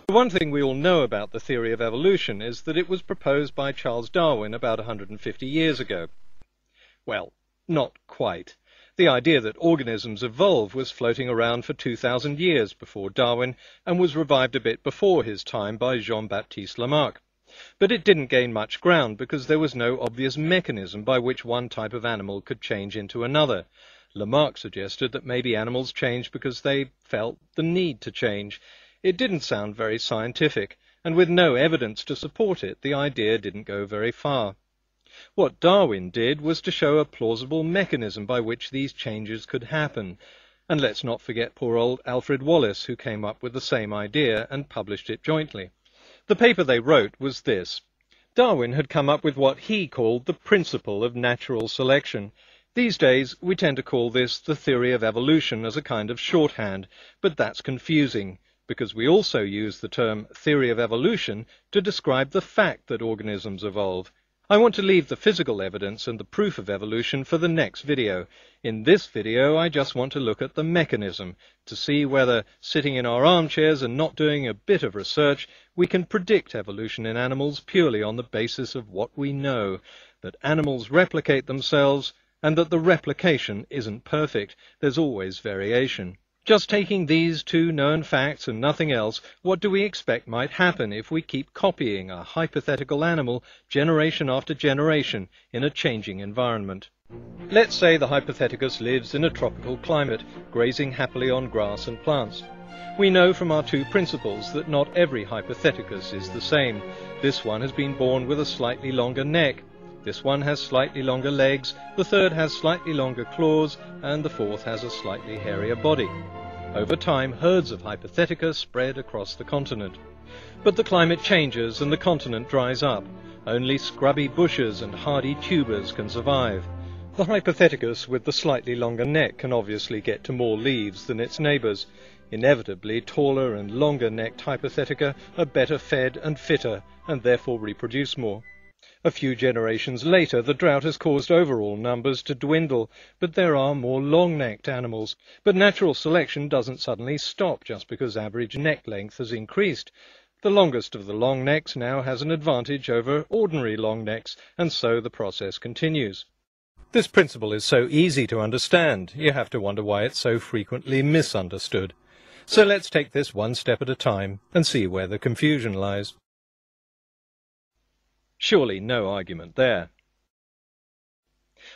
The one thing we all know about the theory of evolution is that it was proposed by Charles Darwin about 150 years ago. Well, not quite. The idea that organisms evolve was floating around for 2,000 years before Darwin and was revived a bit before his time by Jean-Baptiste Lamarck. But it didn't gain much ground because there was no obvious mechanism by which one type of animal could change into another. Lamarck suggested that maybe animals changed because they felt the need to change. It didn't sound very scientific, and with no evidence to support it, the idea didn't go very far. What Darwin did was to show a plausible mechanism by which these changes could happen. And let's not forget poor old Alfred Wallace, who came up with the same idea and published it jointly. The paper they wrote was this. Darwin had come up with what he called the principle of natural selection. These days, we tend to call this the theory of evolution as a kind of shorthand, but that's confusing, because we also use the term theory of evolution to describe the fact that organisms evolve. I want to leave the physical evidence and the proof of evolution for the next video. In this video, I just want to look at the mechanism, to see whether, sitting in our armchairs and not doing a bit of research, we can predict evolution in animals purely on the basis of what we know, that animals replicate themselves, and that the replication isn't perfect. There's always variation. Just taking these two known facts and nothing else, what do we expect might happen if we keep copying a hypothetical animal generation after generation in a changing environment? Let's say the hypotheticus lives in a tropical climate, grazing happily on grass and plants. We know from our two principles that not every hypotheticus is the same. This one has been born with a slightly longer neck. This one has slightly longer legs, the third has slightly longer claws, and the fourth has a slightly hairier body. Over time, herds of hypothetica spread across the continent. But the climate changes and the continent dries up. Only scrubby bushes and hardy tubers can survive. The hypotheticus with the slightly longer neck can obviously get to more leaves than its neighbours. Inevitably, taller and longer-necked hypothetica are better fed and fitter, and therefore reproduce more. A few generations later, the drought has caused overall numbers to dwindle, but there are more long-necked animals. But natural selection doesn't suddenly stop just because average neck length has increased. The longest of the long necks now has an advantage over ordinary long necks, and so the process continues. This principle is so easy to understand, you have to wonder why it's so frequently misunderstood. So let's take this one step at a time and see where the confusion lies. Surely no argument there.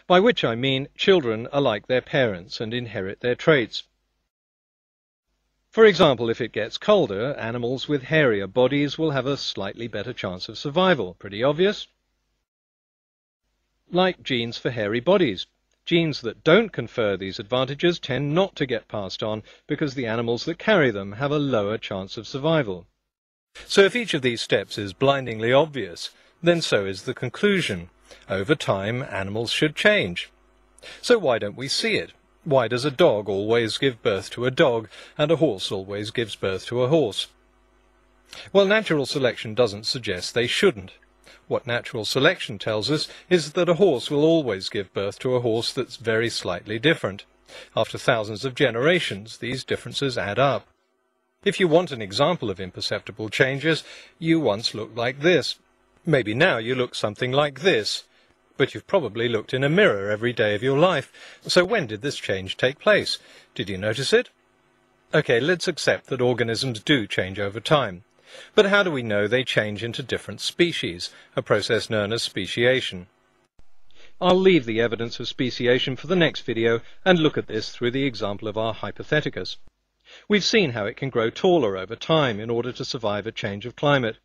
By which I mean children are like their parents and inherit their traits. For example, if it gets colder, animals with hairier bodies will have a slightly better chance of survival. Pretty obvious? Like genes for hairy bodies. Genes that don't confer these advantages tend not to get passed on because the animals that carry them have a lower chance of survival. So if each of these steps is blindingly obvious, then so is the conclusion. Over time, animals should change. So why don't we see it? Why does a dog always give birth to a dog, and a horse always gives birth to a horse? Well, natural selection doesn't suggest they shouldn't. What natural selection tells us is that a horse will always give birth to a horse that's very slightly different. After thousands of generations, these differences add up. If you want an example of imperceptible changes, you once looked like this. Maybe now you look something like this, but you've probably looked in a mirror every day of your life. So when did this change take place? Did you notice it? Okay, let's accept that organisms do change over time. But how do we know they change into different species, a process known as speciation? I'll leave the evidence of speciation for the next video and look at this through the example of our hypotheticus. We've seen how it can grow taller over time in order to survive a change of climate.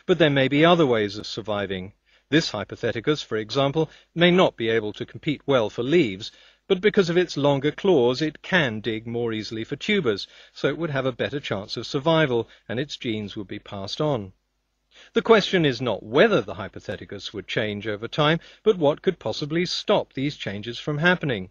But there may be other ways of surviving. This hypotheticus, for example, may not be able to compete well for leaves, but because of its longer claws it can dig more easily for tubers, so it would have a better chance of survival, and its genes would be passed on. The question is not whether the hypotheticus would change over time, but what could possibly stop these changes from happening.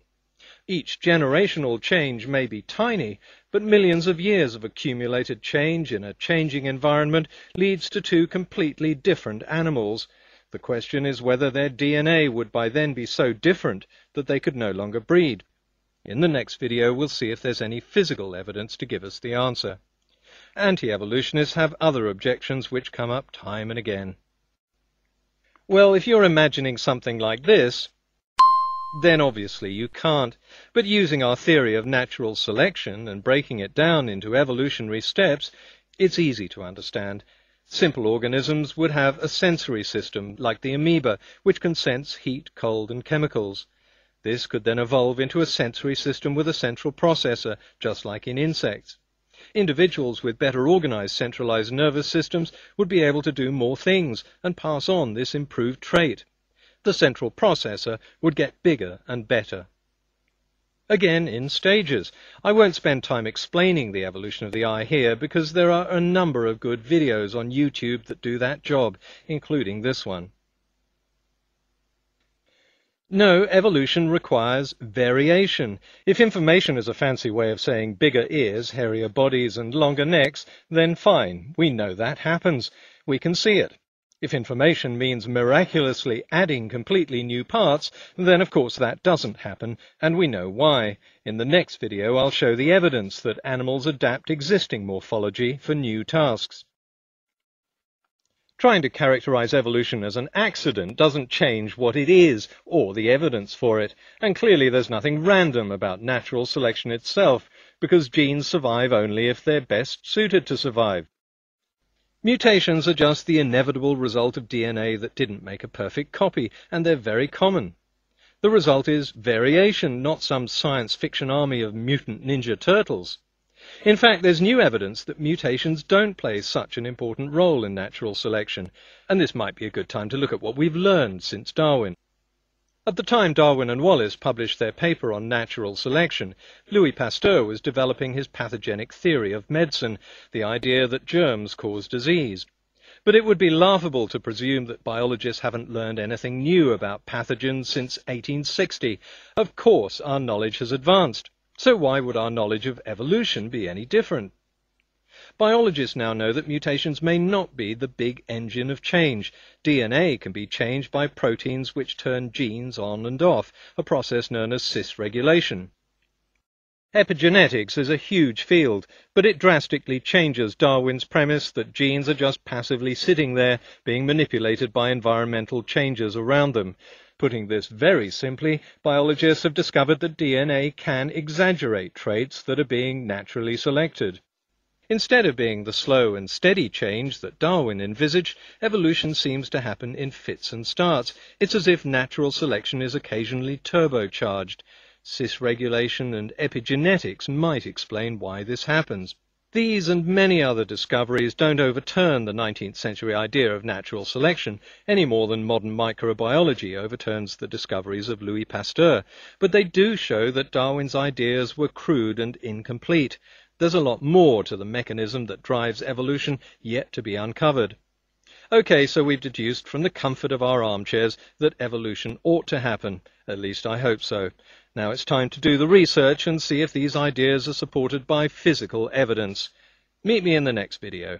Each generational change may be tiny, but millions of years of accumulated change in a changing environment leads to two completely different animals. The question is whether their DNA would by then be so different that they could no longer breed. In the next video, we'll see if there's any physical evidence to give us the answer. Anti-evolutionists have other objections which come up time and again. Well, if you're imagining something like this, then obviously you can't. But using our theory of natural selection and breaking it down into evolutionary steps, it's easy to understand. Simple organisms would have a sensory system, like the amoeba, which can sense heat, cold, and chemicals. This could then evolve into a sensory system with a central processor, just like in insects. Individuals with better organized centralized nervous systems would be able to do more things and pass on this improved trait. The central processor would get bigger and better. Again, in stages. I won't spend time explaining the evolution of the eye here because there are a number of good videos on YouTube that do that job, including this one. No, evolution requires variation. If information is a fancy way of saying bigger ears, hairier bodies, and longer necks, then fine, we know that happens. We can see it. If information means miraculously adding completely new parts, then of course that doesn't happen, and we know why. In the next video I'll show the evidence that animals adapt existing morphology for new tasks. Trying to characterize evolution as an accident doesn't change what it is, or the evidence for it, and clearly there's nothing random about natural selection itself, because genes survive only if they're best suited to survive. Mutations are just the inevitable result of DNA that didn't make a perfect copy, and they're very common. The result is variation, not some science fiction army of mutant ninja turtles. In fact, there's new evidence that mutations don't play such an important role in natural selection, and this might be a good time to look at what we've learned since Darwin. At the time Darwin and Wallace published their paper on natural selection, Louis Pasteur was developing his pathogenic theory of medicine, the idea that germs cause disease. But it would be laughable to presume that biologists haven't learned anything new about pathogens since 1860. Of course, our knowledge has advanced. So why would our knowledge of evolution be any different? Biologists now know that mutations may not be the big engine of change. DNA can be changed by proteins which turn genes on and off, a process known as cis-regulation. Epigenetics is a huge field, but it drastically changes Darwin's premise that genes are just passively sitting there, being manipulated by environmental changes around them. Putting this very simply, biologists have discovered that DNA can exaggerate traits that are being naturally selected. Instead of being the slow and steady change that Darwin envisaged, evolution seems to happen in fits and starts. It's as if natural selection is occasionally turbocharged. Cis-regulation and epigenetics might explain why this happens. These and many other discoveries don't overturn the 19th century idea of natural selection any more than modern microbiology overturns the discoveries of Louis Pasteur, but they do show that Darwin's ideas were crude and incomplete. There's a lot more to the mechanism that drives evolution yet to be uncovered. Okay, so we've deduced from the comfort of our armchairs that evolution ought to happen. At least I hope so. Now it's time to do the research and see if these ideas are supported by physical evidence. Meet me in the next video.